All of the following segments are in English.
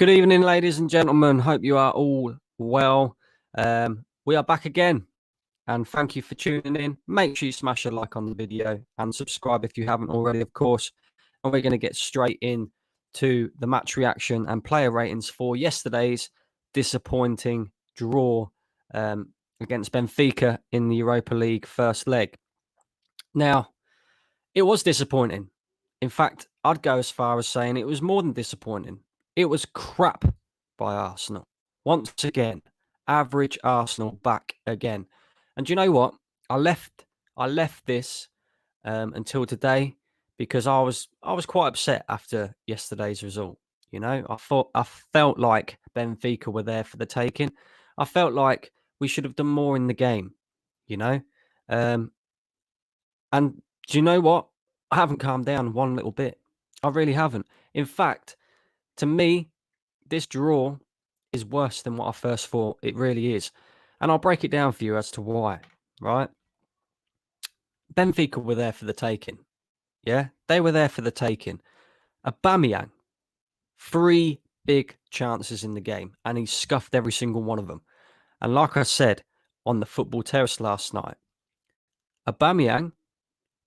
Good evening, ladies and gentlemen. Hope you are all well. We are back again, and thank you for tuning in. Make sure you smash a like on the video and subscribe if you haven't already, of course. And we're going to get straight in to the match reaction and player ratings for yesterday's disappointing draw against Benfica in the Europa League first leg. Now, it was disappointing. In fact, I'd go as far as saying it was more than disappointing. It was crap by Arsenal. Once again, average Arsenal back again. And do you know what? I left this until today because I was quite upset after yesterday's result. You know, I felt like Benfica were there for the taking. I felt like we should have done more in the game. You know, and do you know what? I haven't calmed down one little bit. I really haven't. In fact, to me, this draw is worse than what I first thought. It really is. And I'll break it down for you as to why, right? Benfica were there for the taking. Yeah? They were there for the taking. Aubameyang, 3 big chances in the game, and he scuffed every single one of them. And like I said on the football terrace last night, Aubameyang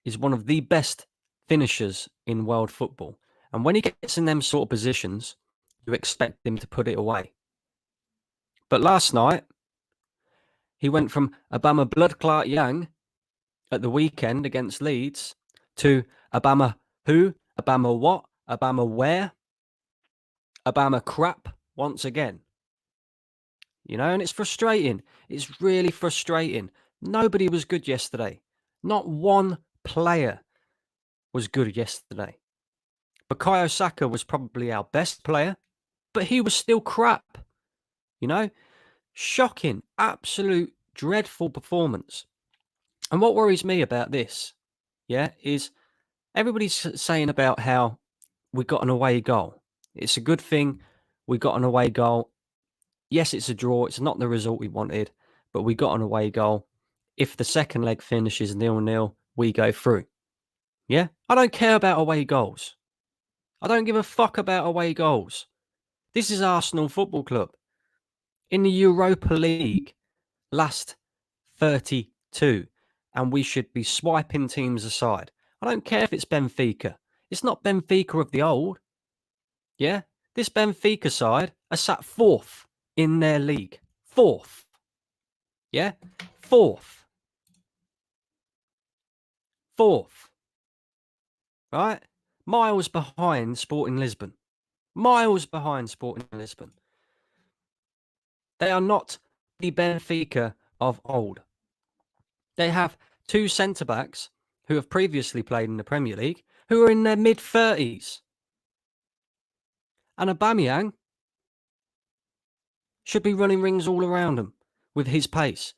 is one of the best finishers in world football. And when he gets in them sort of positions, you expect him to put it away. But last night, he went from Obama blood clot Yang at the weekend against Leeds to Obama who, Obama what, Obama where, Obama crap once again. You know, and it's frustrating. It's really frustrating. Nobody was good yesterday. Not one player was good yesterday. Bukayo Saka was probably our best player, but he was still crap. You know, shocking, absolute dreadful performance. And what worries me about this, is everybody's saying about how we got an away goal. It's a good thing we got an away goal. Yes, it's a draw. It's not the result we wanted, but we got an away goal. If the second leg finishes 0-0, we go through. Yeah, I don't care about away goals. I don't give a fuck about away goals. This is Arsenal Football Club. In the Europa League, last 32, and we should be swiping teams aside. I don't care if it's Benfica. It's not Benfica of the old. Yeah? This Benfica side are sat 4th in their league. 4th. Yeah? 4th. 4th. Right? Miles behind Sporting Lisbon. Miles behind Sporting Lisbon. They are not the Benfica of old. They have 2 centre-backs who have previously played in the Premier League who are in their mid-30s. And Aubameyang should be running rings all around him with his pace.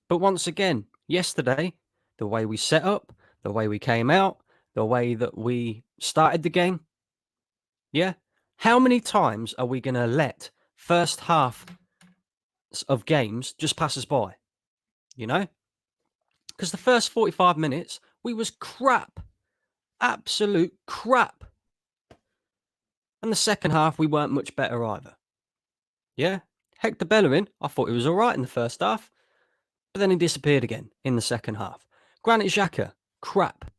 But once again, yesterday, the way we set up, the way we came out, the way that we started the game, how many times are we going to let first half of games just pass us by? You know? Because the first 45 minutes, we was crap. Absolute crap. And the second half, we weren't much better either. Yeah? Hector Bellerin, I thought he was all right in the first half. But then he disappeared again in the second half. Granit Xhaka, crap.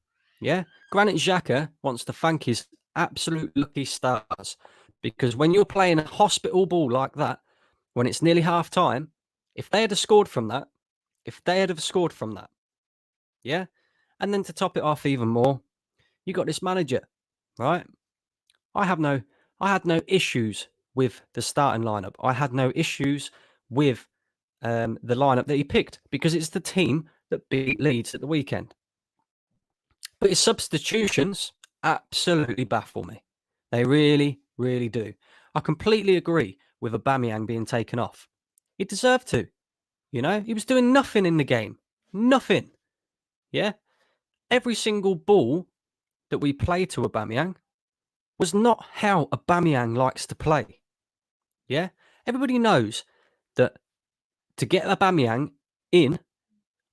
Yeah? Granit Xhaka wants to thank his absolute lucky stars. Because when you're playing a hospital ball like that, when it's nearly half time, if they had scored from that, yeah? And then to top it off even more, you got this manager, right? I had no issues with the starting lineup. I had no issues with the lineup that he picked because it's the team that beat Leeds at the weekend. But his substitutions absolutely baffle me. They really, really do. I completely agree with Aubameyang being taken off. He deserved to. You know, he was doing nothing in the game. Nothing. Yeah? Every single ball that we played to Aubameyang was not how Aubameyang likes to play. Yeah? Everybody knows that to get Aubameyang in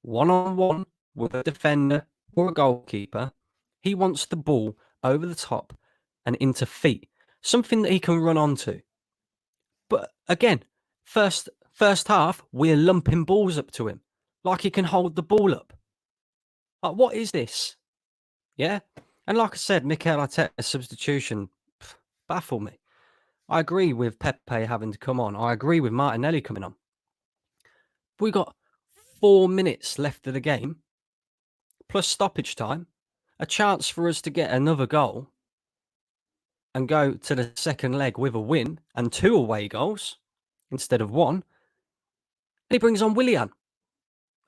one-on-one with a defender or a goalkeeper, he wants the ball over the top and into feet something that he can run onto. But again, first half, we're lumping balls up to him like he can hold the ball up. Like, what is this? Yeah? And like I said, Mikel Arteta's substitution baffled me. I agree with Pepe having to come on. I agree with Martinelli coming on. We got 4 minutes left of the game, plus stoppage time, a chance for us to get another goal and go to the second leg with a win and 2 away goals instead of 1. And he brings on Willian.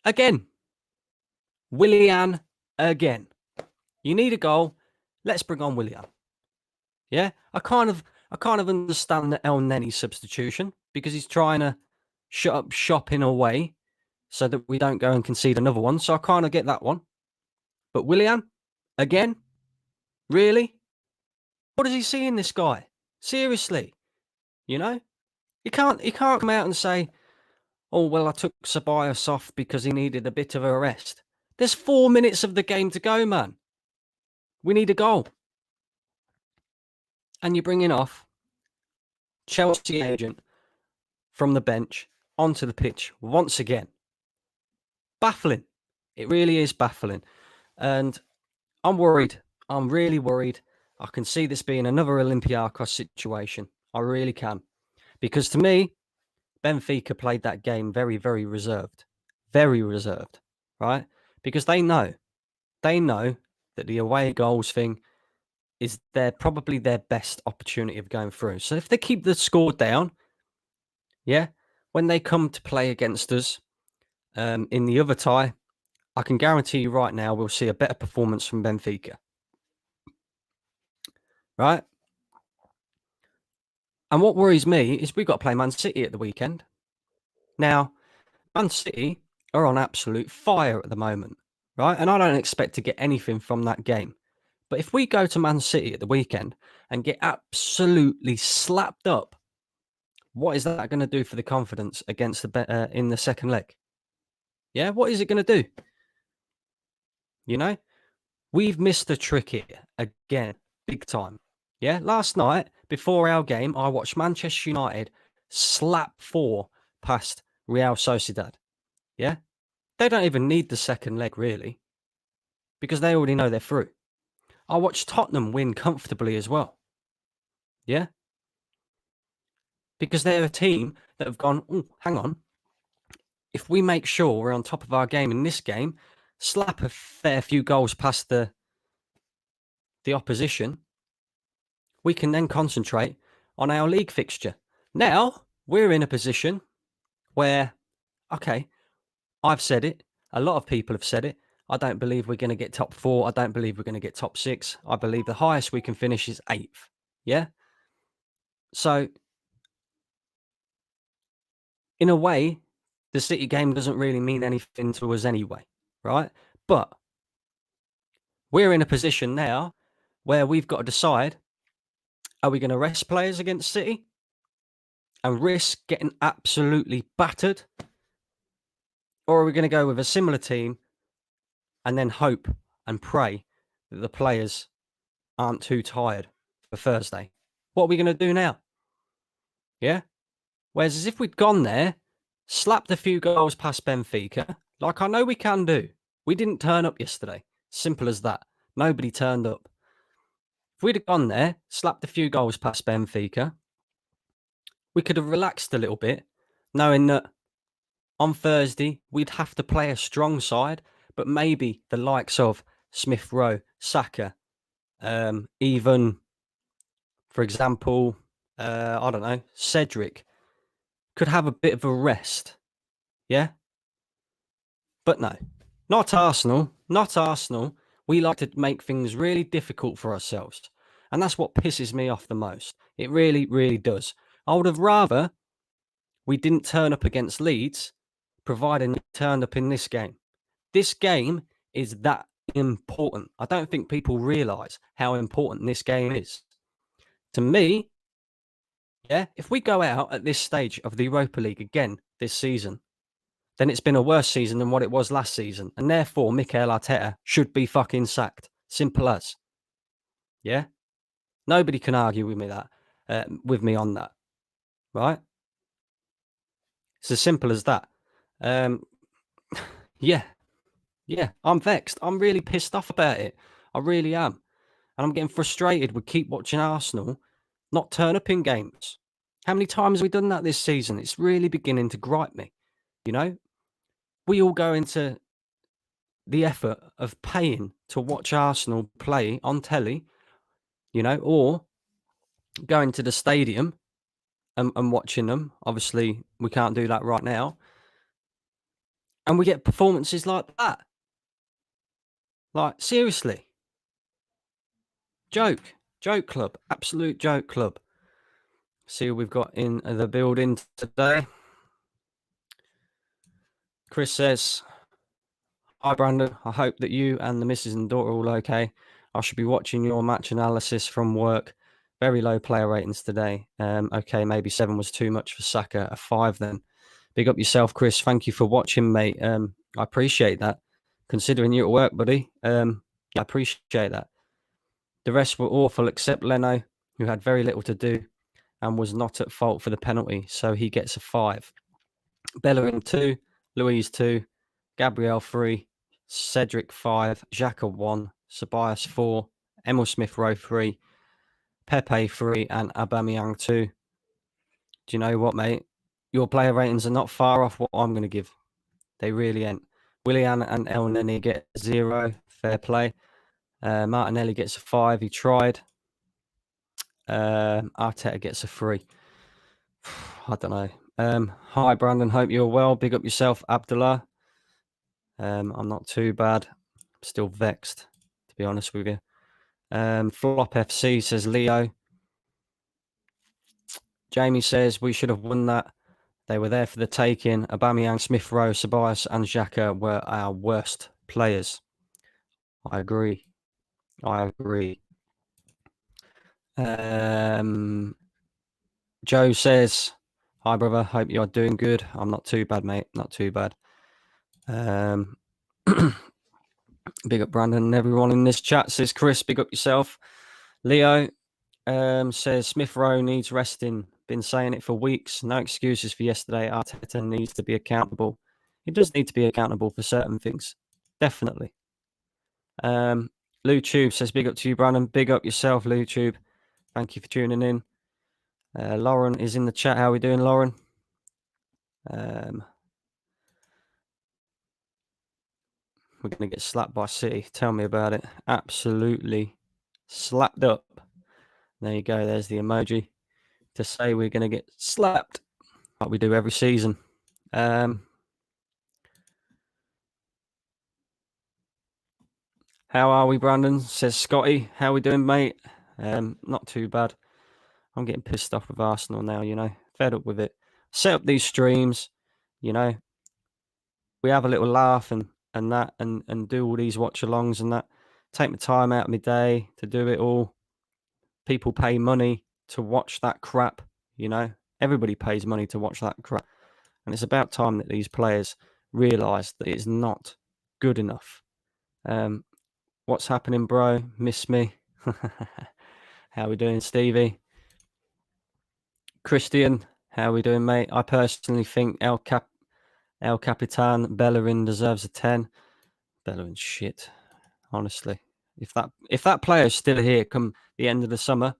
Again. Willian again. You need a goal. Let's bring on Willian. Yeah? I kind of understand the Elneny substitution because he's trying to shut up shop in a way so that we don't go and concede another one. So I kind of get that one. But Willian, again? Really? What does he see in this guy? Seriously? You know? He can't come out and say, oh, well, I took Ceballos off because he needed a bit of a rest. There's 4 minutes of the game to go, man. We need a goal. And you're bringing off Chelsea agent from the bench onto the pitch once again. Baffling. It really is baffling. And I'm worried. I'm really worried. I can see this being another Olympiacos situation. I really can. Because to me, Benfica played that game very, very reserved. Very reserved, right? Because they know that the away goals thing is probably their best opportunity of going through. So if they keep the score down, yeah, when they come to play against us in the other tie, I can guarantee you right now we'll see a better performance from Benfica. Right? And what worries me is we've got to play Man City at the weekend. Now, Man City are on absolute fire at the moment, right? And I don't expect to get anything from that game. But if we go to Man City at the weekend and get absolutely slapped up, what is that going to do for the confidence against in the second leg? Yeah, what is it going to do? You know, we've missed a trick here again, big time. Yeah, last night before our game, I watched Manchester United slap 4 past Real Sociedad. Yeah, they don't even need the second leg really, because they already know they're through. I watched Tottenham win comfortably as well. Yeah, because they're a team that have gone, oh, hang on. If we make sure we're on top of our game in this game, slap a fair few goals past the opposition, we can then concentrate on our league fixture. Now, we're in a position where, okay, I've said it. A lot of people have said it. I don't believe we're going to get top 4. I don't believe we're going to get top 6. I believe the highest we can finish is 8th. Yeah? So, in a way, the City game doesn't really mean anything to us anyway, right? But we're in a position now where we've got to decide, are we going to rest players against City and risk getting absolutely battered? Or are we going to go with a similar team and then hope and pray that the players aren't too tired for Thursday? What are we going to do now? Yeah? Whereas as if we'd gone there, slapped a few goals past Benfica, like I know we can do. We didn't turn up yesterday. Simple as that. Nobody turned up. If we'd have gone there, slapped a few goals past Benfica, we could have relaxed a little bit, knowing that on Thursday we'd have to play a strong side, but maybe the likes of Smith Rowe, Saka, even, for example, I don't know, Cedric, could have a bit of a rest. Yeah? But no, not Arsenal. Not Arsenal. We like to make things really difficult for ourselves. And that's what pisses me off the most. It really, really does. I would have rather we didn't turn up against Leeds, providing we turned up in this game. This game is that important. I don't think people realise how important this game is. To me, yeah, if we go out at this stage of the Europa League again this season, then it's been a worse season than what it was last season. And therefore, Mikel Arteta should be fucking sacked. Simple as. Yeah? Nobody can argue with me that. with me on that, right? It's as simple as that. Yeah, I'm vexed. I'm really pissed off about it. I really am. And I'm getting frustrated with keep watching Arsenal not turn up in games. How many times have we done that this season? It's really beginning to gripe me. You know, we all go into the effort of paying to watch Arsenal play on telly, or going to the stadium and watching them. Obviously, we can't do that right now. And we get performances like that. Like, seriously. Joke club, absolute joke club. See what we've got in the building today. Chris says, "Hi Brandon, I hope that you and the missus and daughter are all okay. I should be watching your match analysis from work. Very low player ratings today. Okay, maybe 7 was too much for Saka. A 5 then. Big up yourself, Chris. Thank you for watching, mate. I appreciate that. Considering you're at work, buddy. I appreciate that. The rest were awful except Leno, who had very little to do and was not at fault for the penalty, so he gets a 5. Bellerin 2, Louise 2, Gabriel 3, Cedric 5, Xhaka 1, Ceballos 4, Emile Smithu 3, Pepe 3, and Aubameyang 2. Do you know what, mate? Your player ratings are not far off what I'm going to give. They really ain't. Willian and Elneny get 0. Fair play. Martinelli gets a 5. He tried. Arteta gets a 3. I don't know. Hi, Brandon. Hope you're well. Big up yourself, Abdullah. I'm not too bad. I'm still vexed, to be honest with you. Flop FC says Leo. Jamie says we should have won that. They were there for the taking. Aubameyang, Smith Rowe, Ceballos, and Xhaka were our worst players. I agree. Joe says, "Hi, brother. Hope you're doing good. I'm not too bad, mate. Not too bad." Big up Brandon and everyone in this chat, says Chris. Big up yourself. Leo says Smith Rowe needs resting. Been saying it for weeks. No excuses for yesterday. Arteta needs to be accountable. He does need to be accountable for certain things. Definitely. Lou Tube says big up to you, Brandon. Big up yourself, Lou Tube. Thank you for tuning in. Lauren is in the chat. How are we doing, Lauren? We're going to get slapped by City. Tell me about it. Absolutely slapped up. There you go. There's the emoji to say we're going to get slapped like we do every season. How are we, Brandon? Says Scotty. How we doing, mate? Not too bad. I'm getting pissed off with Arsenal now, fed up with it. Set up these streams, we have a little laugh and that and do all these watch-alongs and that. Take my time out of my day to do it all. People pay money to watch that crap, Everybody pays money to watch that crap. And it's about time that these players realise that it's not good enough. What's happening, bro? Miss me? How we doing, Stevie? Christian, how we doing, mate? I personally think El Capitan Bellerin deserves a 10. Bellerin's shit, honestly. If that player is still here come the end of the summer,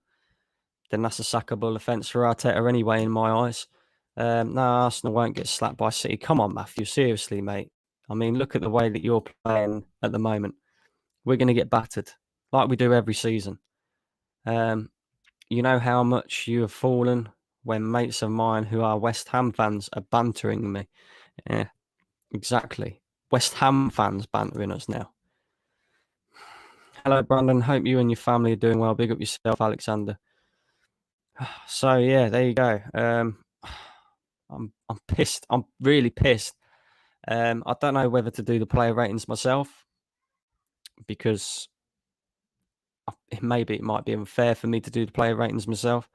then that's a sackable offence for Arteta anyway, in my eyes. No, Arsenal won't get slapped by City. Come on, Matthew, seriously, mate. I mean, look at the way that you're playing at the moment. We're going to get battered, like we do every season. You know how much you have fallen when mates of mine who are West Ham fans are bantering me. Yeah, exactly. West Ham fans bantering us now. Hello, Brandon. Hope you and your family are doing well. Big up yourself, Alexander. So yeah, there you go. I'm pissed. I'm really pissed. I don't know whether to do the player ratings myself because maybe it might be unfair for me to do the player ratings myself.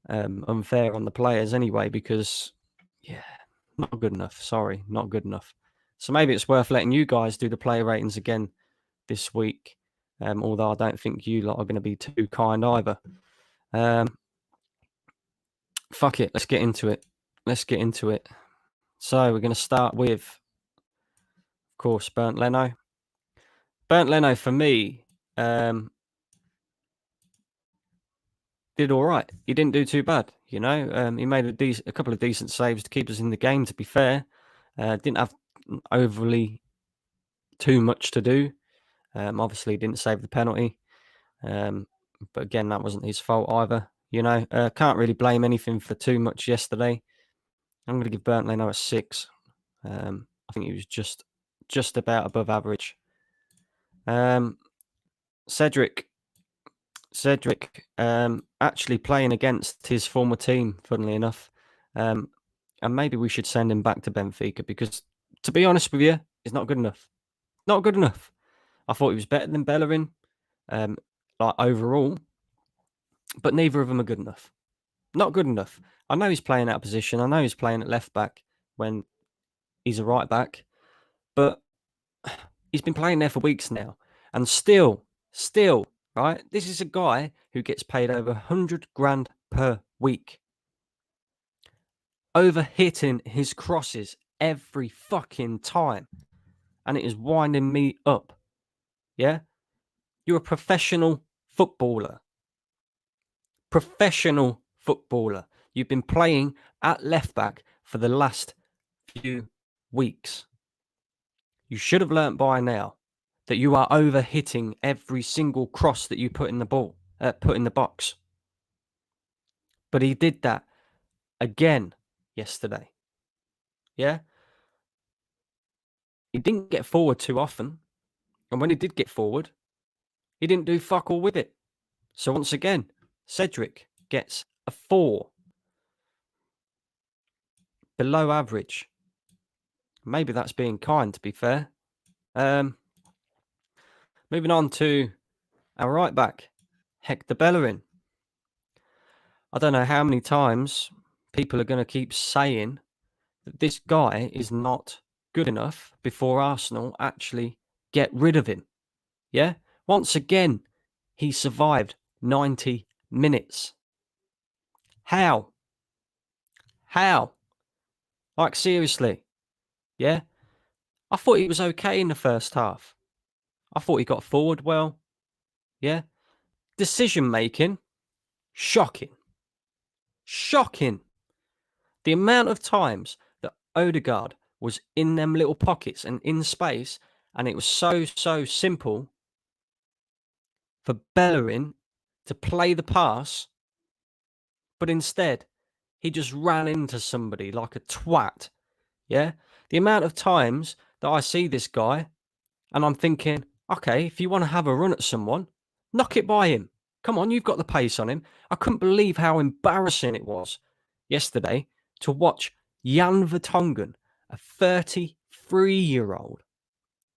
Unfair on the players anyway because not good enough. Sorry, not good enough. So maybe it's worth letting you guys do the player ratings again this week. Although I don't think you lot are going to be too kind either. fuck it. Let's get into it. So we're going to start with, of course, Bernd Leno. Bernd Leno, for me, did all right. He didn't do too bad, you know. He made a couple of decent saves to keep us in the game, to be fair. Didn't have overly too much to do. Obviously, didn't save the penalty. But again, that wasn't his fault either. You know, can't really blame anything for too much yesterday. I'm going to give Bernd Leno a 6. I think he was just about above average. Cedric, actually playing against his former team, funnily enough. And maybe we should send him back to Benfica because, to be honest with you, he's not good enough. Not good enough. I thought he was better than Bellerin, like overall, but neither of them are good enough. Not good enough. I know he's playing out of position. I know he's playing at left back when he's a right back, but he's been playing there for weeks now, and still, right? This is a guy who gets paid over 100 grand per week, over hitting his crosses every fucking time, and it is winding me up. Yeah, you're a professional footballer. You've been playing at left back for the last few weeks. You should have learnt by now that you are over hitting every single cross that you put in the box. But he did that again yesterday. Yeah? He didn't get forward too often. And when he did get forward, he didn't do fuck all with it. So once again, Cedric gets a 4. Below average. Maybe that's being kind, to be fair. Moving on to our right back, Hector Bellerin. I don't know how many times people are going to keep saying that this guy is not good enough before Arsenal actually get rid of him. Yeah? Once again, he survived 90 minutes. How? Like, seriously. Yeah? I thought he was okay in the first half. I thought he got forward well. Yeah? Decision making, shocking. The amount of times that Odugard was in them little pockets and in space, and it was so simple for Bellerin to play the pass, but instead he just ran into somebody like a twat. Yeah? The amount of times that I see this guy and I'm thinking, okay, if you want to have a run at someone, knock it by him. Come on, you've got the pace on him. I couldn't believe how embarrassing it was yesterday to watch Jan Vertonghen, a 33-year-old,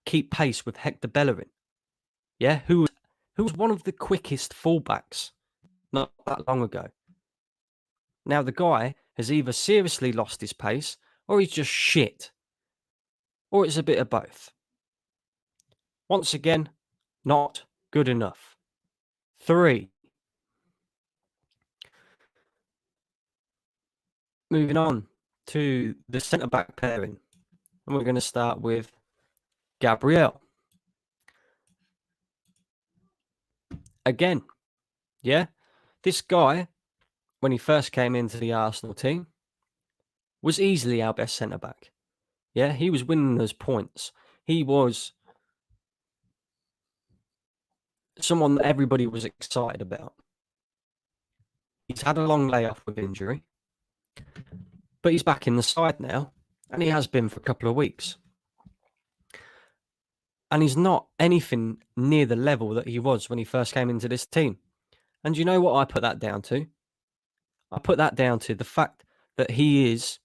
keep pace with Hector Bellerin. Yeah, who was one of the quickest fullbacks not that long ago. Now, the guy has either seriously lost his pace or he's just shit. Or it's a bit of both. Once again, not good enough. 3. Moving on to the centre-back pairing. And we're going to start with Gabriel. Again, yeah, this guy, when he first came into the Arsenal team, was easily our best centre-back. Yeah, he was winning those points. He was someone that everybody was excited about. He's had a long layoff with injury, but he's back in the side now, and he has been for a couple of weeks. And he's not anything near the level that he was when he first came into this team. And you know what I put that down to? I put that down to the fact that he is...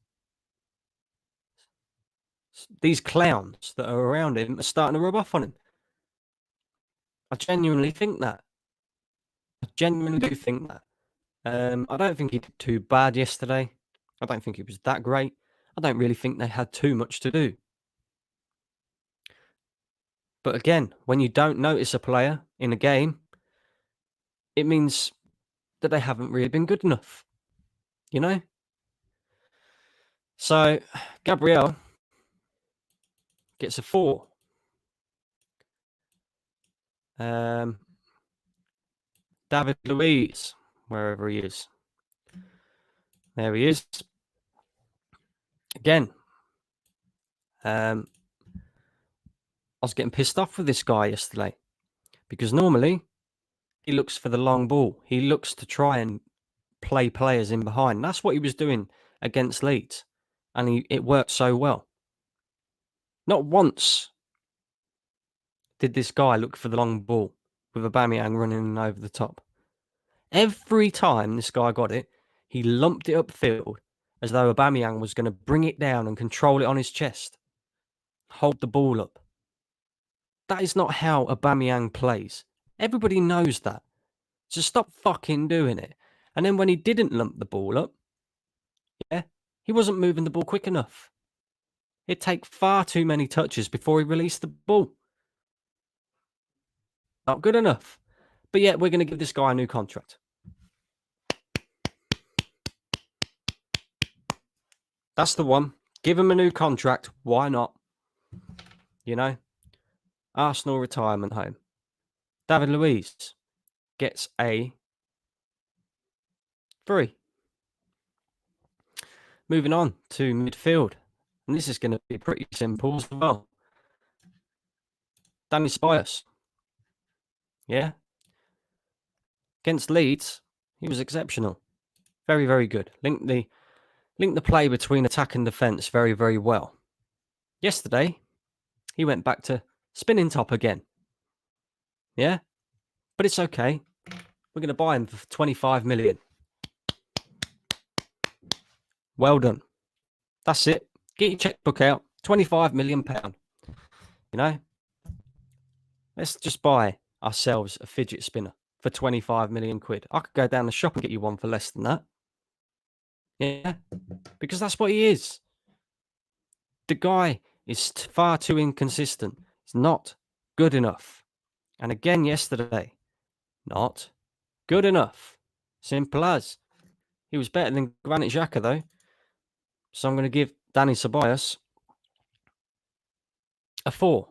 These clowns that are around him are starting to rub off on him. I genuinely think that. I genuinely do think that. I don't think he did too bad yesterday. I don't think he was that great. I don't really think they had too much to do. But again, when you don't notice a player in a game, it means that they haven't really been good enough. you know? So, Gabriel gets a 4. David Louise, wherever he is. There he is. Again, I was getting pissed off with this guy yesterday because normally he looks for the long ball. He looks to try and play players in behind. That's what he was doing against Leeds, and it worked so well. Not once did this guy look for the long ball with Aubameyang running over the top. Every time this guy got it, he lumped it upfield as though Aubameyang was going to bring it down and control it on his chest. Hold the ball up. That is not how Aubameyang plays. Everybody knows that. So stop fucking doing it. And then when he didn't lump the ball up, he wasn't moving the ball quick enough. It'd take far too many touches before he released the ball. Not good enough. But yet we're going to give this guy a new contract. That's the one. Give him a new contract. Why not? You know? Arsenal retirement home. David Luiz gets a 3. Moving on to midfield. And this is going to be pretty simple as well. Danny Spiers. Yeah. Against Leeds, he was exceptional. Very, very good. Linked the play between attack and defence very, very well. Yesterday, he went back to spinning top again. Yeah? But it's okay. We're going to buy him for 25 million. Well done. That's it. Get your checkbook out. £25 million. You know? Let's just buy ourselves a fidget spinner for 25 million quid. I could go down the shop and get you one for less than that. Yeah? Because that's what he is. The guy is far too inconsistent. He's not good enough. And again yesterday, not good enough. Simple as. He was better than Granit Xhaka though. So I'm going to give Danny Ceballos a 4.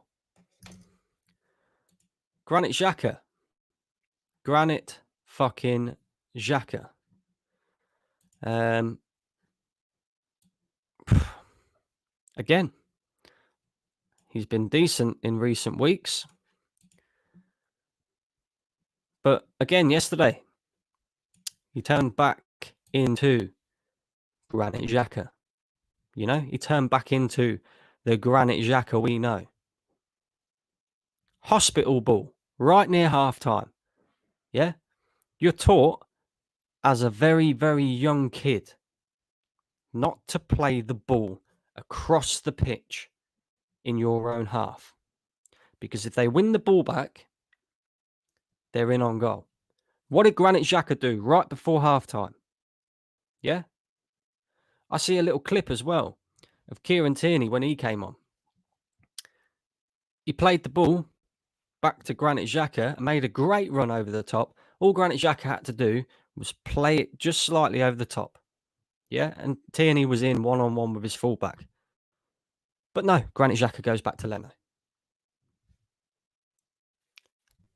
Granit Xhaka. Granit fucking Xhaka. Again, he's been decent in recent weeks. But again, yesterday, he turned back into Granit Xhaka. You know, he turned back into the Granit Xhaka we know. Hospital ball, right near half-time. Yeah? You're taught as a very, very young kid not to play the ball across the pitch in your own half. Because if they win the ball back, they're in on goal. What did Granit Xhaka do right before half-time? Yeah? I see a little clip as well of Kieran Tierney when he came on. He played the ball back to Granit Xhaka and made a great run over the top. All Granit Xhaka had to do was play it just slightly over the top. Yeah, and Tierney was in one-on-one with his fullback. But no, Granit Xhaka goes back to Leno.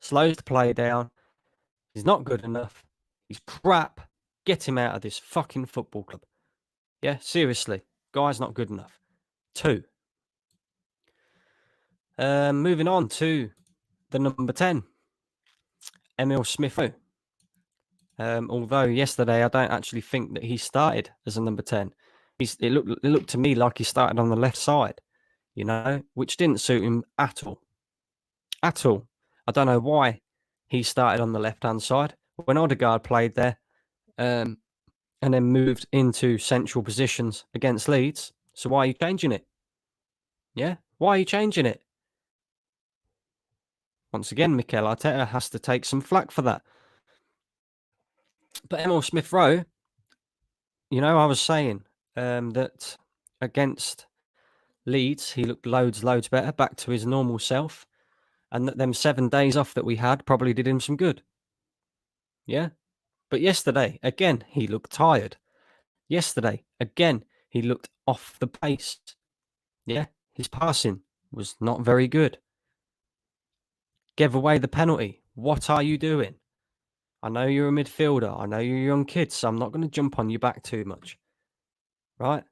Slows the play down. He's not good enough. He's crap. Get him out of this fucking football club. Yeah, seriously. Guy's not good enough. 2. Moving on to the number 10. Emile Smithu. Although yesterday I don't actually think that he started as a number 10. It looked to me like he started on the left side, you know, which didn't suit him at all. At all. I don't know why he started on the left-hand side when Odugard played there and then moved into central positions against Leeds. So why are you changing it? Yeah? Why are you changing it? Once again, Mikel Arteta has to take some flack for that. But Emile Smith-Rowe, you know, I was saying that against Leeds, he looked loads better, back to his normal self. And that them 7 days off that we had probably did him some good. Yeah? But yesterday, again, he looked tired. Yesterday, again, he looked off the pace. Yeah, his passing was not very good. Gave away the penalty. What are you doing? I know you're a midfielder. I know you're a young kid, so I'm not going to jump on your back too much. Right?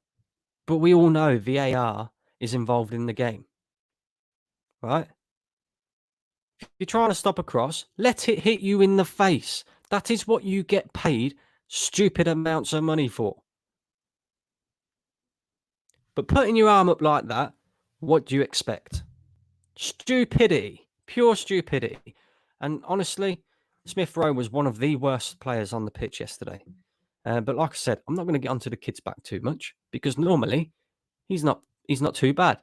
But we all know VAR is involved in the game. Right? If you're trying to stop a cross, let it hit you in the face. That is what you get paid stupid amounts of money for. But putting your arm up like that, what do you expect? Stupidity. Pure stupidity. And honestly, Smith Rowe was one of the worst players on the pitch yesterday. But like I said, I'm not going to get onto the kid's back too much because normally he's not too bad.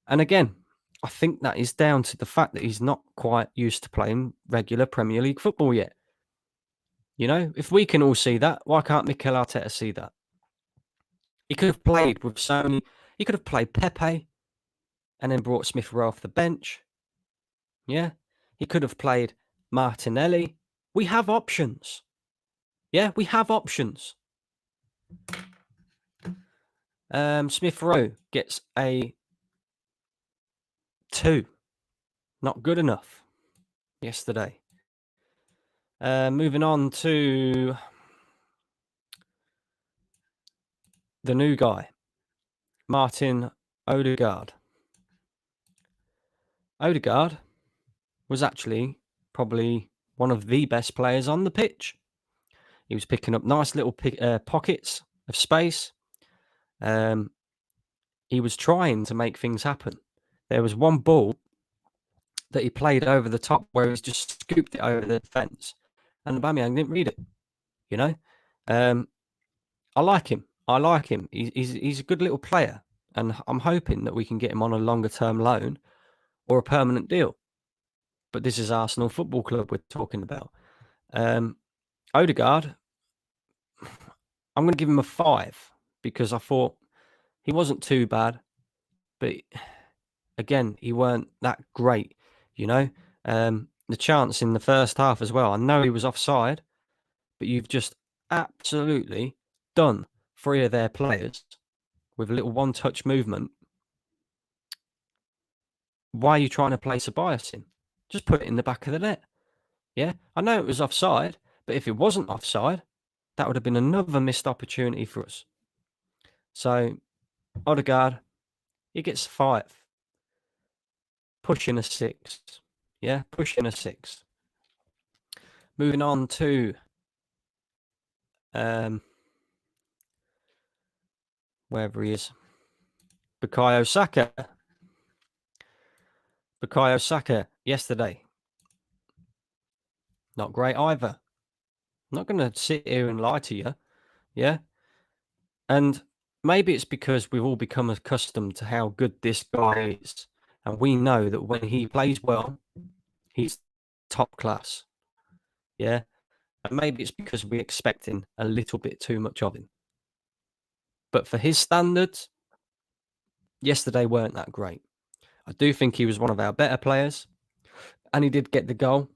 And again, I think that is down to the fact that he's not quite used to playing regular Premier League football yet. You know, if we can all see that, why can't Mikel Arteta see that? He could have played with Sony. He could have played Pepe and then brought Smith Rowe off the bench. Yeah. He could have played Martinelli. We have options. Yeah, we have options. Smith Rowe gets a 2. Not good enough yesterday. Moving on to the new guy, Martin Odugard. Odugard was actually probably one of the best players on the pitch. He was picking up nice little pockets of space. He was trying to make things happen. There was one ball that he played over the top where he's just scooped it over the fence, and Aubameyang didn't read it. You know, I like him. He's a good little player, and I'm hoping that we can get him on a longer term loan or a permanent deal. But this is Arsenal Football Club we're talking about. Odegaard, I'm going to give him a 5 because I thought he wasn't too bad, but again, he weren't that great. You know, the chance in the first half as well. I know he was offside, but you've just absolutely done 3 of their players with a little one-touch movement. Why are you trying to place a bias in? Just put it in the back of the net. Yeah, I know it was offside, but if it wasn't offside, that would have been another missed opportunity for us. So, Odegaard, he gets 5. Pushing a 6. Yeah, pushing a 6. Moving on to wherever he is. Bukayo Saka. Bukayo Saka yesterday. Not great either. I'm not going to sit here and lie to you. Yeah. And maybe it's because we've all become accustomed to how good this guy is. And we know that when he plays well, he's top class. Yeah. And maybe it's because we're expecting a little bit too much of him. But for his standards, yesterday weren't that great. I do think he was one of our better players. And he did get the goal.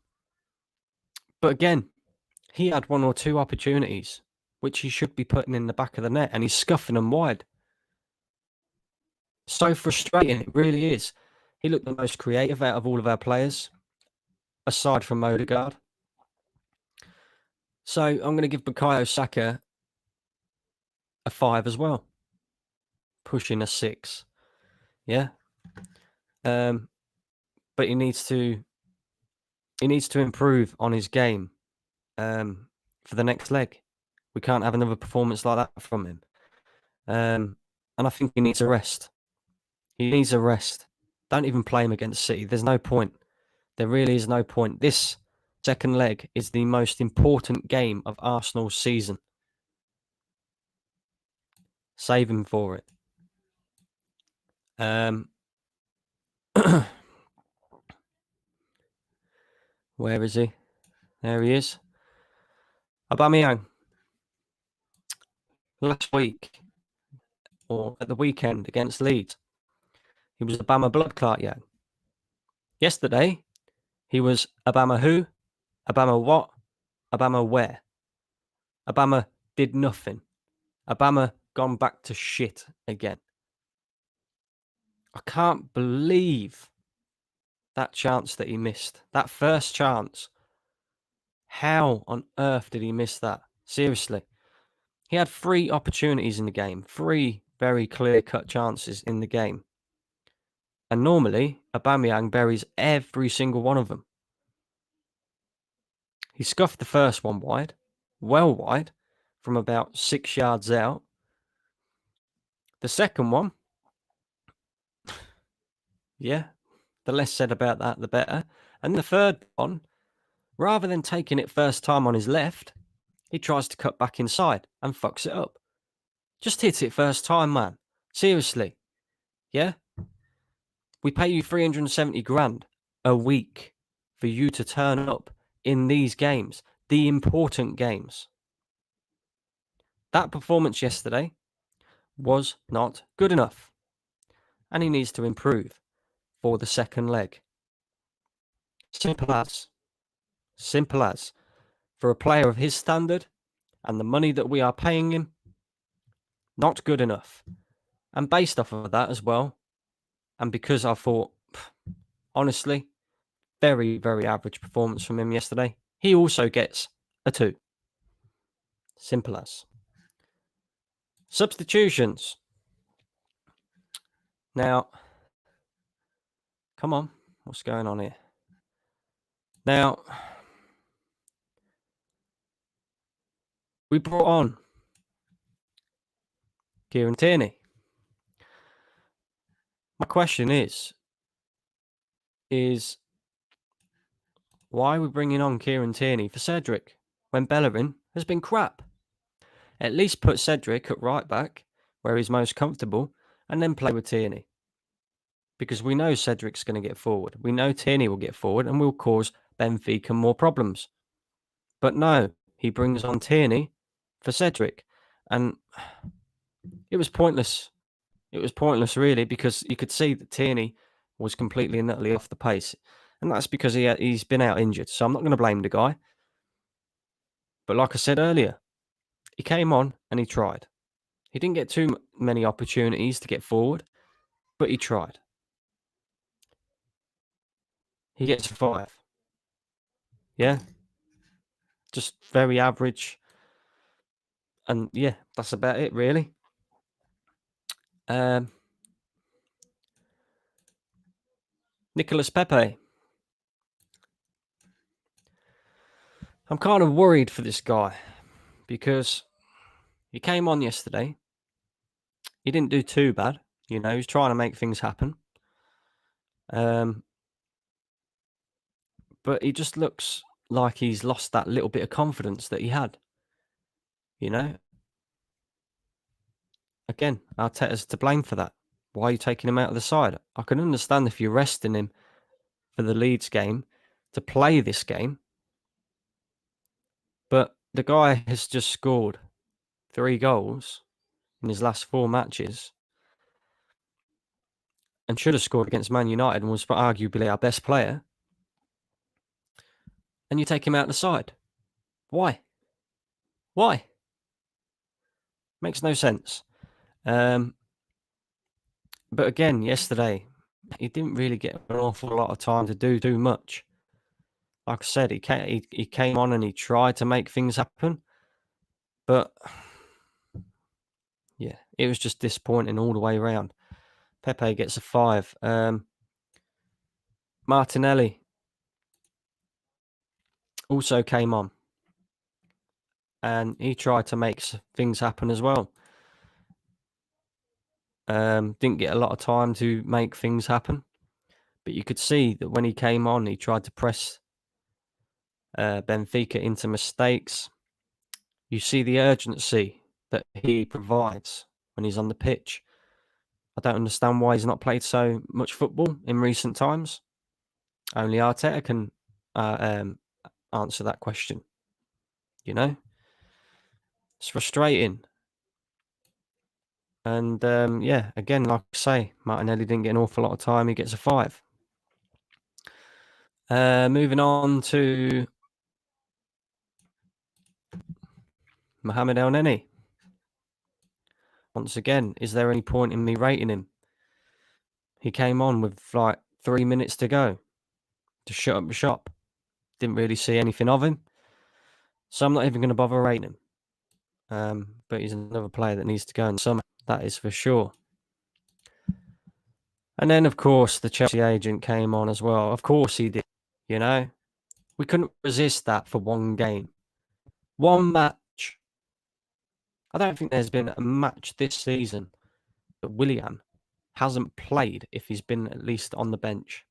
But again, he had 1 or 2 opportunities, which he should be putting in the back of the net, and he's scuffing them wide. So frustrating, it really is. He looked the most creative out of all of our players, aside from Odegaard. So I'm going to give Bukayo Saka a 5 as well, pushing a 6. Yeah. But he needs to improve on his game for the next leg. We can't have another performance like that from him. And I think he needs a rest. He needs a rest. Don't even play him against City. There's no point. There really is no point. This second leg is the most important game of Arsenal's season. Save him for it. Where is he? There he is. Aubameyang. Last week, or at the weekend against Leeds, he was Obama blood clot Yang. Yesterday, he was Obama who? Obama what? Obama where? Obama did nothing. Obama gone back to shit again. I can't believe that chance that he missed. That first chance. How on earth did he miss that? Seriously. He had 3 opportunities in the game. 3 very clear-cut chances in the game. And normally, Aubameyang buries every single one of them. He scuffed the first one wide. Well wide. From about 6 yards out. The second one. Yeah. The less said about that, the better. And the third one, rather than taking it first time on his left, he tries to cut back inside and fucks it up. Just hit it first time, man. Seriously. Yeah? We pay you 370 grand a week for you to turn up in these games, the important games. That performance yesterday was not good enough. And he needs to improve for the second leg. Simple as. Simple as. For a player of his standard and the money that we are paying him, not good enough. And based off of that as well, and because I thought, honestly, very, very average performance from him yesterday, he also gets a 2. Simple as. Substitutions. Now, come on, what's going on here? Now, we brought on Kieran Tierney. My question is why are we bringing on Kieran Tierney for Cedric when Bellerin has been crap? At least put Cedric at right back where he's most comfortable and then play with Tierney. Because we know Cedric's going to get forward. We know Tierney will get forward and will cause Benfica more problems. But no, he brings on Tierney for Cedric. And it was pointless. It was pointless, really, because you could see that Tierney was completely and utterly off the pace. And that's because he's been out injured. So I'm not going to blame the guy. But like I said earlier, he came on and he tried. He didn't get too many opportunities to get forward, but he tried. He gets a 5. Yeah. Just very average. And yeah, that's about it, really. Nicolas Pepe. I'm kind of worried for this guy because he came on yesterday. He didn't do too bad. You know, he's trying to make things happen. But he just looks like he's lost that little bit of confidence that he had. You know? Again, Arteta's to blame for that. Why are you taking him out of the side? I can understand if you're resting him for the Leeds game to play this game. But the guy has just scored 3 goals in his last 4 matches and should have scored against Man United and was arguably our best player. And you take him out of the side. Why? Why? Makes no sense. But again, yesterday, he didn't really get an awful lot of time to do much. Like I said, he came on and he tried to make things happen. But yeah, it was just disappointing all the way around. Pepe gets a 5. Martinelli also came on. And he tried to make things happen as well. Didn't get a lot of time to make things happen. But you could see that when he came on, he tried to press Benfica into mistakes. You see the urgency that he provides when he's on the pitch. I don't understand why he's not played so much football in recent times. Only Arteta can answer that question. You know? It's frustrating. And yeah, again, like I say, Martinelli didn't get an awful lot of time. He gets a 5. Moving on to Mohamed Elneny. once again, is there any point in me rating him? He came on with like 3 minutes to go to shut up the shop. Didn't really see anything of him. So I'm not even going to bother rating him. But he's another player that needs to go in the summer. That is for sure. And then, of course, the Chelsea agent came on as well. Of course he did, you know. We couldn't resist that for one game. One match. I don't think there's been a match this season that Willian hasn't played if he's been at least on the bench.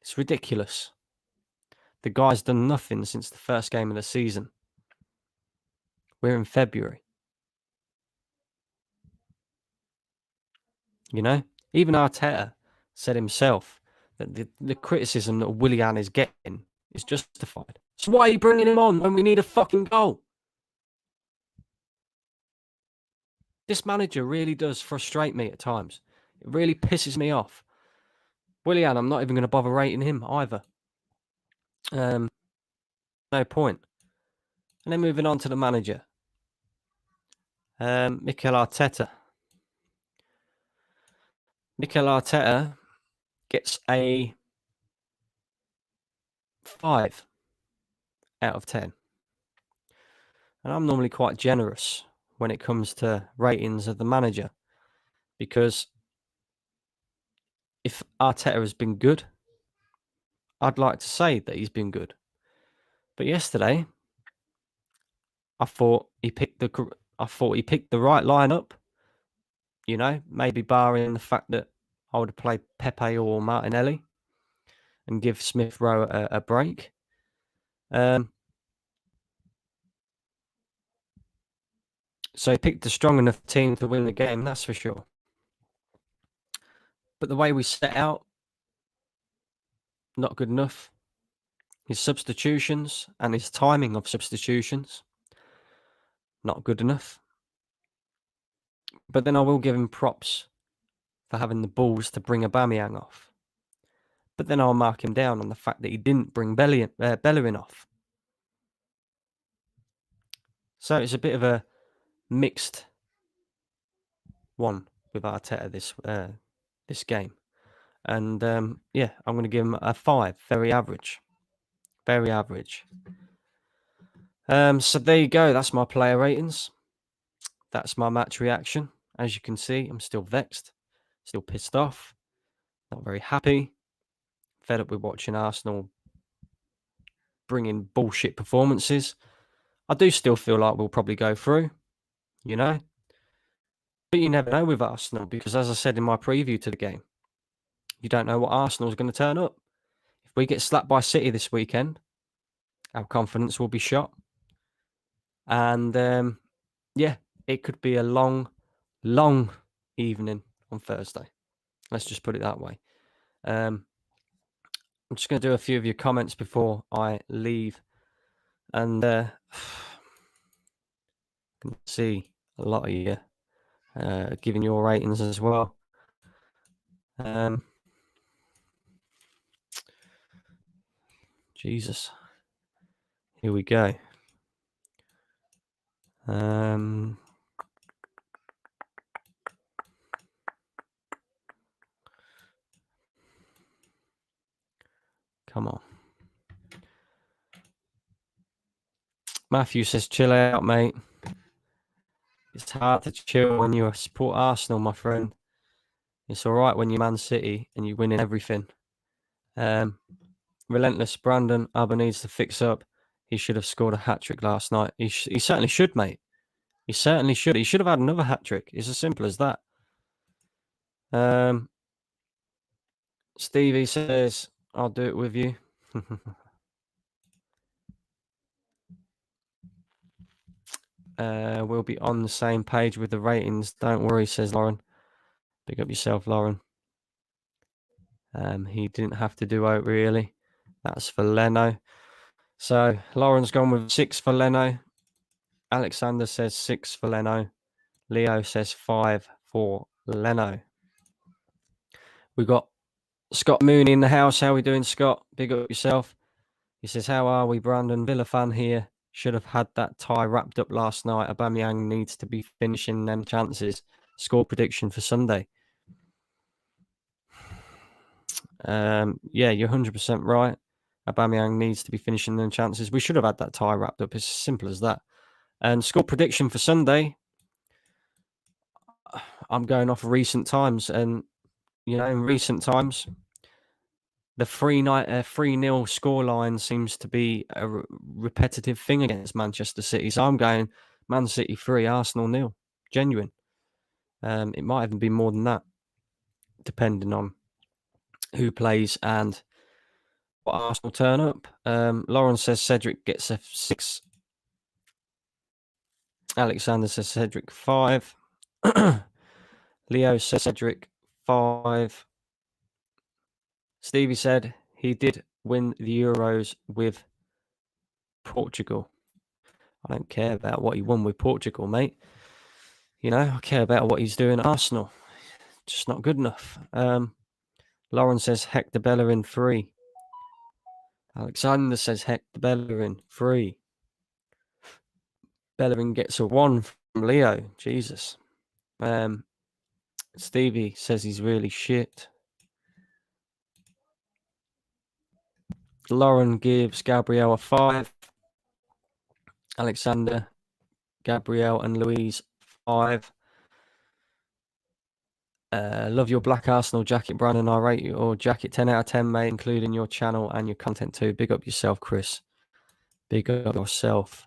It's ridiculous. The guy's done nothing since the first game of the season. We're in February. You know, even Arteta said himself that the criticism that Willian is getting is justified. So why are you bringing him on when we need a fucking goal? This manager really does frustrate me at times. It really pisses me off. Willian, I'm not even going to bother rating him either. No point. And then moving on to the manager. Mikel Arteta. Mikel Arteta gets a 5 out of 10. And I'm normally quite generous when it comes to ratings of the manager, because if Arteta has been good, I'd like to say that he's been good. But yesterday, I thought he picked the right lineup. You know, maybe barring the fact that I would have played Pepe or Martinelli and give Smith Rowe a break. So he picked a strong enough team to win the game, that's for sure. But the way we set out, not good enough. His substitutions and his timing of substitutions, not good enough. But then I will give him props for having the balls to bring Aubameyang off. But then I'll mark him down on the fact that he didn't bring Bellerin off. So it's a bit of a mixed one with Arteta this game. And yeah, I'm going to give him a 5. Very average. Very average. So there you go. That's my player ratings. That's my match reaction. As you can see, I'm still vexed. Still pissed off. Not very happy. Fed up with watching Arsenal bringing bullshit performances. I do still feel like we'll probably go through, you know. But you never know with Arsenal, because as I said in my preview to the game, you don't know what Arsenal's going to turn up. If we get slapped by City this weekend, our confidence will be shot. And yeah, it could be a long, long evening on Thursday. Let's just put it that way. I'm just going to do a few of your comments before I leave. And I can see a lot of you giving your ratings as well. Jesus. Here we go. Come on. Matthew says, chill out, mate. It's hard to chill when you support Arsenal, my friend. It's all right when you're Man City and you're winning everything. Relentless Brandon, Abba needs to fix up. He should have scored a hat-trick last night. He certainly should, mate. He certainly should. He should have had another hat-trick. It's as simple as that. Stevie says, I'll do it with you. We'll be on the same page with the ratings. Don't worry, says Lauren. Pick up yourself, Lauren. He didn't have to do it, really. That's for Leno. So Lauren's gone with 6 for Leno. Alexander says 6 for Leno. Leo says 5 for Leno. We've got Scott Mooney in the house. How are we doing, Scott? Big up yourself. He says, how are we, Brandon? Villa fan here. should have had that tie wrapped up last night. Aubameyang needs to be finishing them chances. Score prediction for Sunday. Yeah, you're 100% right. Aubameyang needs to be finishing them chances. We should have had that tie wrapped up. It's as simple as that. And score prediction for Sunday, I'm going off recent times. And, in recent times, the 3-0 scoreline seems to be a repetitive thing against Manchester City. So I'm going Man City 3, Arsenal 0. Genuine. It might even be more than that, depending on who plays and what Arsenal turn up. Lauren says Cedric gets a 6. Alexander says Cedric 5. Leo says Cedric 5. Stevie said he did win the Euros with Portugal. I don't care about what he won with Portugal, mate. I care about what he's doing at Arsenal. Just not good enough. Lauren says Hector Bellerin 3. Alexander says Hector Bellerin 3. Bellerin gets a 1 from Leo. Jesus. Stevie says he's really shit. Lauren gives Gabriel a 5. Alexander, Gabriel, and Louise 5. Love your black Arsenal jacket, Brandon. I rate your jacket 10 out of 10, mate, including your channel and your content too. Big up yourself, Chris. Big up yourself.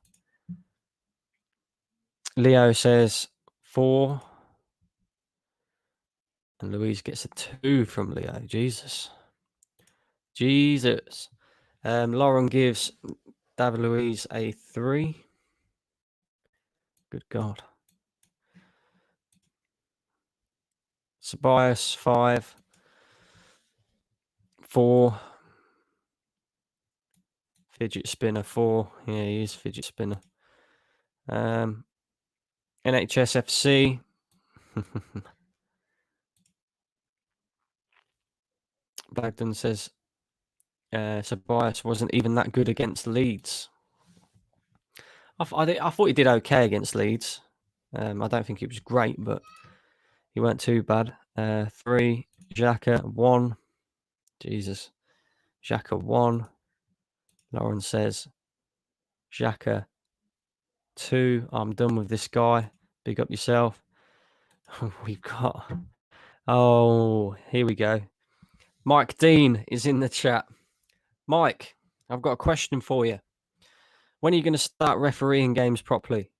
Leo says 4. And Louise gets a 2 from Leo. Jesus. Lauren gives David Luiz a 3. Good God. Tobias 5. 4. Fidget spinner 4. Yeah, he is fidget spinner. NHSFC. Bagden says Tobias wasn't even that good against Leeds. I thought he did okay against Leeds. I don't think it was great, but he weren't too bad. 3. Xhaka 1. Jesus. Xhaka 1. Lauren says Xhaka 2. I'm done with this guy. Big up yourself. We've got... Oh, here we go. Mike Dean is in the chat. Mike, I've got a question for you. When are you going to start refereeing games properly?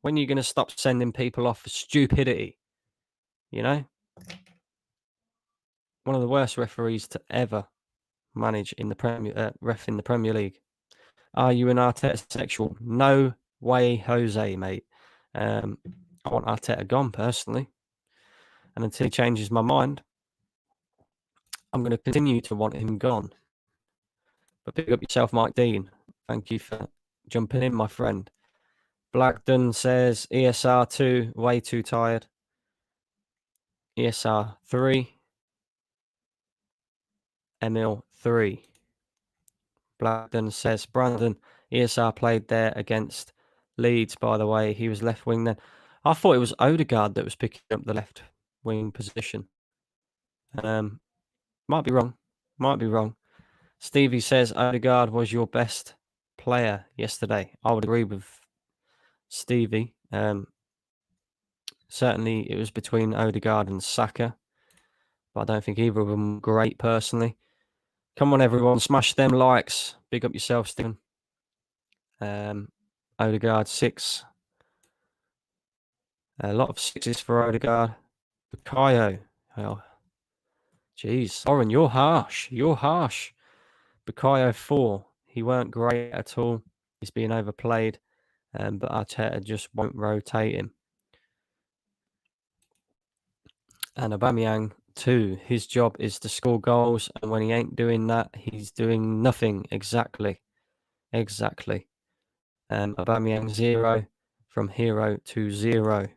When are you going to stop sending people off for stupidity? One of the worst referees to ever manage in the ref in the Premier League. Are you an Arteta sexual? No way, Jose, mate. I want Arteta gone personally, and until he changes my mind, I'm going to continue to want him gone. But pick up yourself, Mike Dean. Thank you for jumping in, my friend. Blackdon says ESR 2, way too tired. ESR 3. Emile 3. Blackdon says Brandon, ESR played there against Leeds, by the way. He was left wing then. I thought it was Odugard that was picking up the left wing position. Might be wrong. Stevie says Odugard was your best player yesterday. I would agree with Stevie. Certainly it was between Odugard and Saka, but I don't think either of them were great personally. Come on, everyone, smash them likes. Big up yourself, Stephen. Odugard 6. A lot of 6s for Odugard. Bukayo. Oh, jeez. Oren, you're harsh. Bukayo 4. He weren't great at all. He's being overplayed. But Arteta just won't rotate him. And Aubameyang 2. His job is to score goals. And when he ain't doing that, he's doing nothing. Exactly. Aubameyang 0. From hero to 0.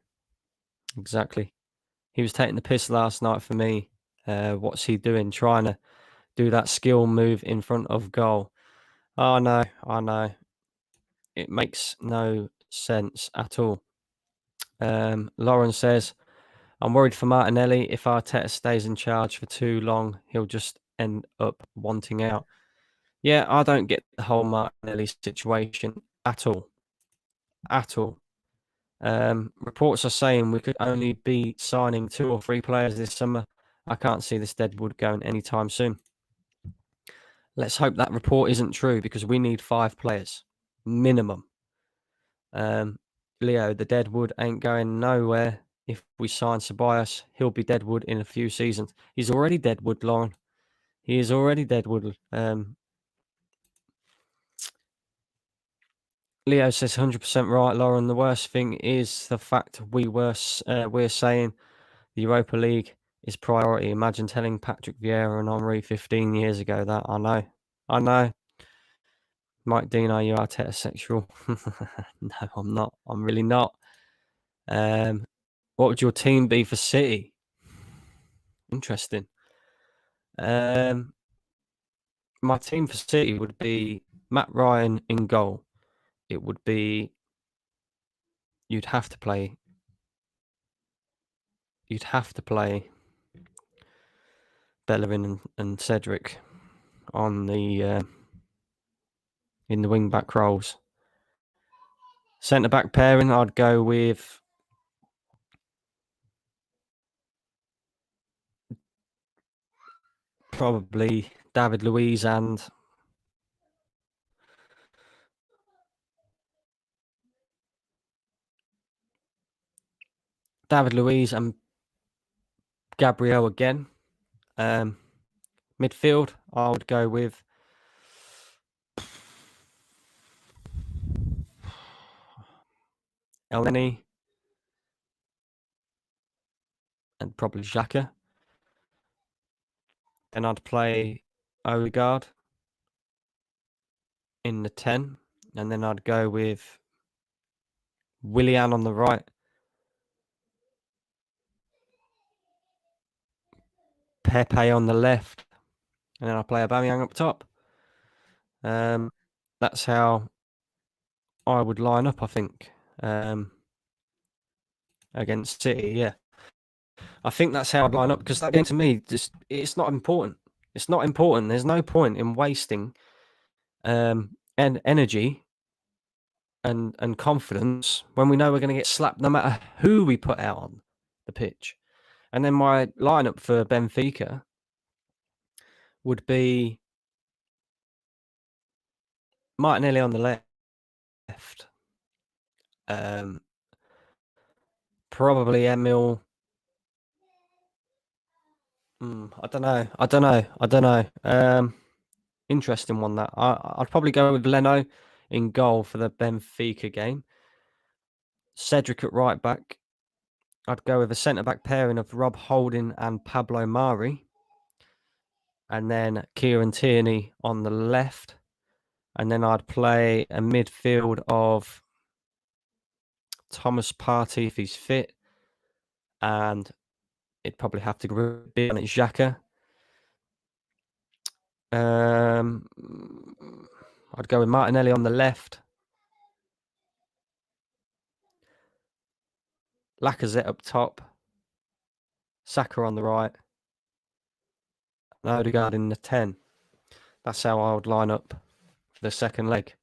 Exactly. He was taking the piss last night for me. What's he doing? Trying to do that skill move in front of goal. Oh, no. I know. It makes no sense at all. Lauren says, I'm worried for Martinelli. If Arteta stays in charge for too long, he'll just end up wanting out. Yeah, I don't get the whole Martinelli situation at all. At all. Reports are saying we could only be signing 2 or 3 players this summer. I can't see this deadwood going anytime soon. Let's hope that report isn't true because we need 5 players minimum. Leo, the deadwood ain't going nowhere. If we sign Ceballos, he'll be deadwood in a few seasons. He's already deadwood, Lauren. He is already deadwood. Leo says 100% right, Lauren. The worst thing is the fact we're saying the Europa League is priority. Imagine telling Patrick Vieira and Henry 15 years ago that. I know. Mike Dean, are you Arteta-sexual? No, I'm not. I'm really not. What would your team be for City? Interesting. My team for City would be Matt Ryan in goal. It would be you'd have to play Bellerin and Cedric on the in the wing back roles. Centre back pairing, I'd go with probably David Louise and Gabriel again. Midfield, I would go with Elneny and probably Xhaka. Then I'd play Odugard in the 10. And then I'd go with Willian on the right. Pepe on the left. And then I'll play Aubameyang up top. That's how I would line up, I think, against City, yeah. I think that's how I'd line up because that game to me, it's not important. It's not important. There's no point in wasting and energy and confidence when we know we're going to get slapped no matter who we put out on the pitch. And then my lineup for Benfica would be Martinelli on the left, probably Emile. I don't know. Interesting one that I'd probably go with Leno in goal for the Benfica game. Cedric at right back. I'd go with a centre back pairing of Rob Holding and Pablo Mari, and then Kieran Tierney on the left, and then I'd play a midfield of Thomas Partey if he's fit, and it'd probably have to be on Xhaka. I'd go with Martinelli on the left, Lacazette up top, Saka on the right, and Odugard in the 10. That's how I would line up for the second leg,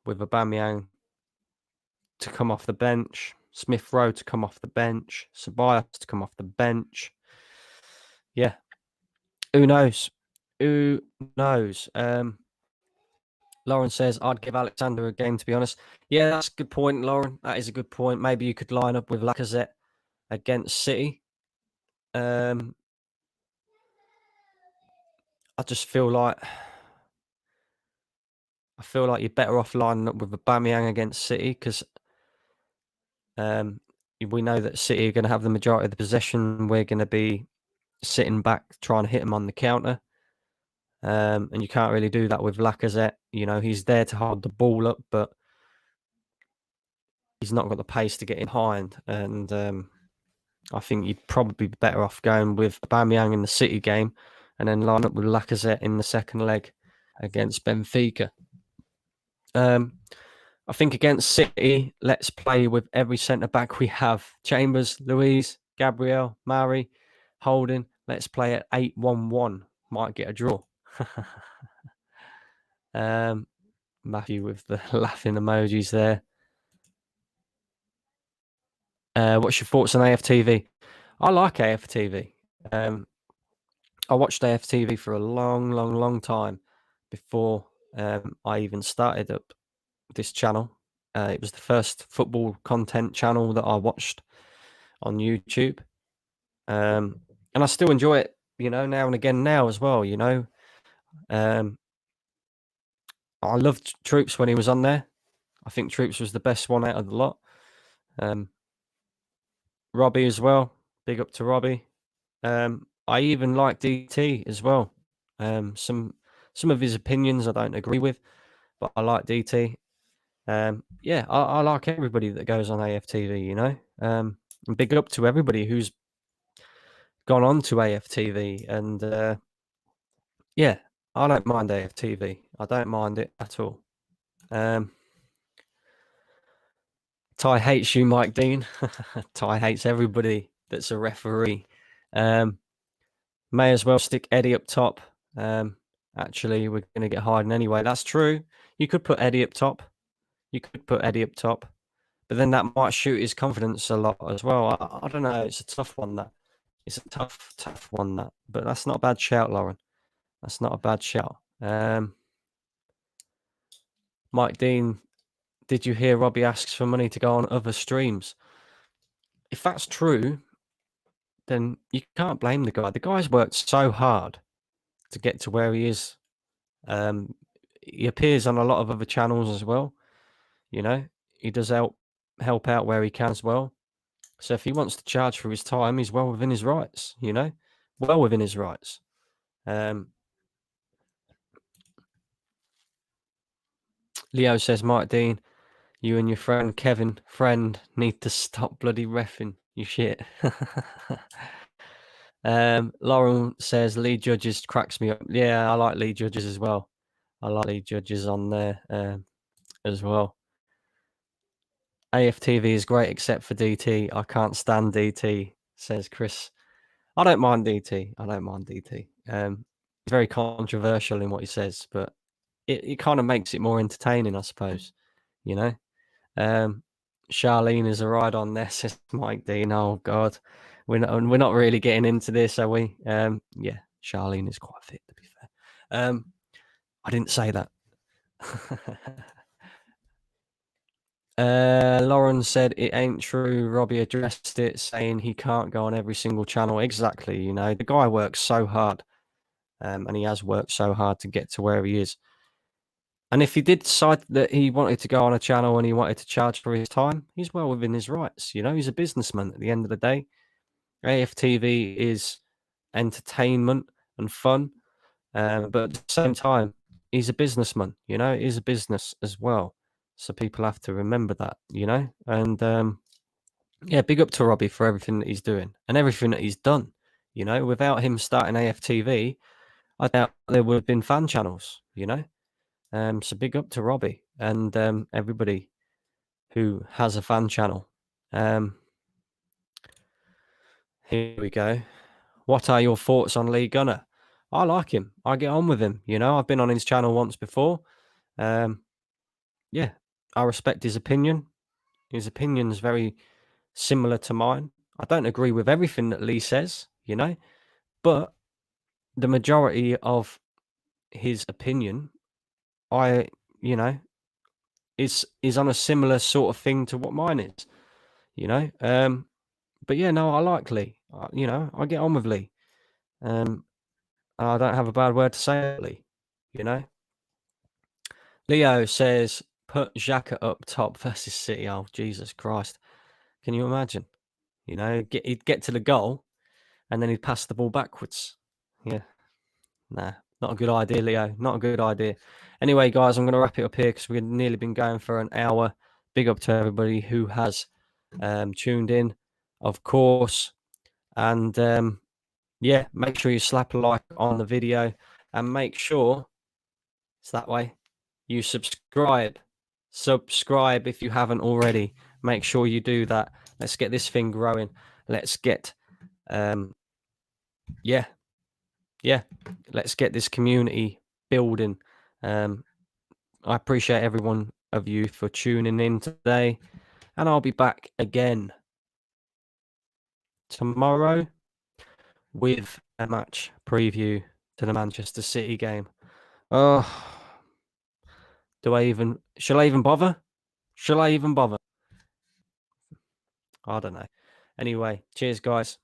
with Aubameyang to come off the bench, Smith Rowe to come off the bench, Ceballos to come off the bench. Yeah. Who knows? Lauren says, I'd give Alexander a game, to be honest. Yeah, that's a good point, Lauren. That is a good point. Maybe you could line up with Lacazette against City. I just feel like you're better off lining up with Aubameyang against City because we know that City are going to have the majority of the possession. We're going to be sitting back trying to hit them on the counter. And you can't really do that with Lacazette. You know, he's there to hold the ball up, but he's not got the pace to get in behind. And I think you'd probably be better off going with Aubameyang in the City game and then line up with Lacazette in the second leg against Benfica. I think against City, let's play with every centre-back we have. Chambers, Louise, Gabriel, Mari, Holding. Let's play at 8-1-1. Might get a draw. Matthew with the laughing emojis there. What's your thoughts on AFTV? I like AFTV. I watched AFTV for a long time before I even started up this channel. It was the first football content channel that I watched on YouTube. And I still enjoy it, now and again now as well, I loved Troops when he was on there. I think Troops was the best one out of the lot. Robbie as well. Big up to Robbie. I even like DT as well. Some of his opinions I don't agree with, but I like DT. I like everybody that goes on AFTV, and big up to everybody who's gone on to AFTV. And I don't mind AFTV. I don't mind it at all. Ty hates you, Mike Dean. Ty hates everybody that's a referee. May as well stick Eddie up top. Actually, we're going to get Harden anyway. That's true. You could put Eddie up top. But then that might shoot his confidence a lot as well. I don't know. It's a tough one, that. It's a tough one, that. But that's not a bad shout, Lauren. That's not a bad shout. Mike Dean, did you hear Robbie asks for money to go on other streams? If that's true, then you can't blame the guy. The guy's worked so hard to get to where he is. He appears on a lot of other channels as well. He does help out where he can as well. So if he wants to charge for his time, he's well within his rights, well within his rights. Leo says, Mike Dean, you and your friend Kevin, need to stop bloody reffing, you shit. Lauren says, lead judges cracks me up. Yeah, I like lead judges as well. I like lead judges on there as well. AFTV is great except for DT. I can't stand DT, says Chris. I don't mind DT. He's very controversial in what he says, but it kind of makes it more entertaining, I suppose. Charlene is a ride on there, says Mike Dean. Oh God, we're not really getting into this, are we? Yeah, Charlene is quite fit, to be fair. I didn't say that. Lauren said it ain't true. Robbie addressed it, saying he can't go on every single channel. Exactly, the guy works so hard, and he has worked so hard to get to where he is. And if he did decide that he wanted to go on a channel and he wanted to charge for his time, he's well within his rights. He's a businessman at the end of the day. AFTV is entertainment and fun, but at the same time, he's a businessman. It is a business as well. So people have to remember that, And big up to Robbie for everything that he's doing and everything that he's done. Without him starting AFTV, I doubt there would have been fan channels, So big up to Robbie and everybody who has a fan channel. Here we go. What are your thoughts on Lee Gunner? I like him. I get on with him. I've been on his channel once before. I respect his opinion. His opinion is very similar to mine. I don't agree with everything that Lee says, but the majority of his opinion, is on a similar sort of thing to what mine is, But yeah, no, I like Lee. I get on with Lee. I don't have a bad word to say about Lee, Leo says, put Xhaka up top versus City. Oh, Jesus Christ. Can you imagine? He'd get to the goal and then he'd pass the ball backwards. Yeah. Nah, not a good idea, Leo. Not a good idea. Anyway, guys, I'm going to wrap it up here because we've nearly been going for an hour. Big up to everybody who has tuned in, of course. And make sure you slap a like on the video and make sure it's that way. You subscribe subscribe if you haven't already. Make sure you do that. Let's get this thing growing. Let's get, let's get this community building. I appreciate every one of you for tuning in today, and I'll be back again tomorrow with a match preview to the Manchester City game. Oh, shall I even bother? Shall I even bother? I don't know. Anyway, cheers, guys.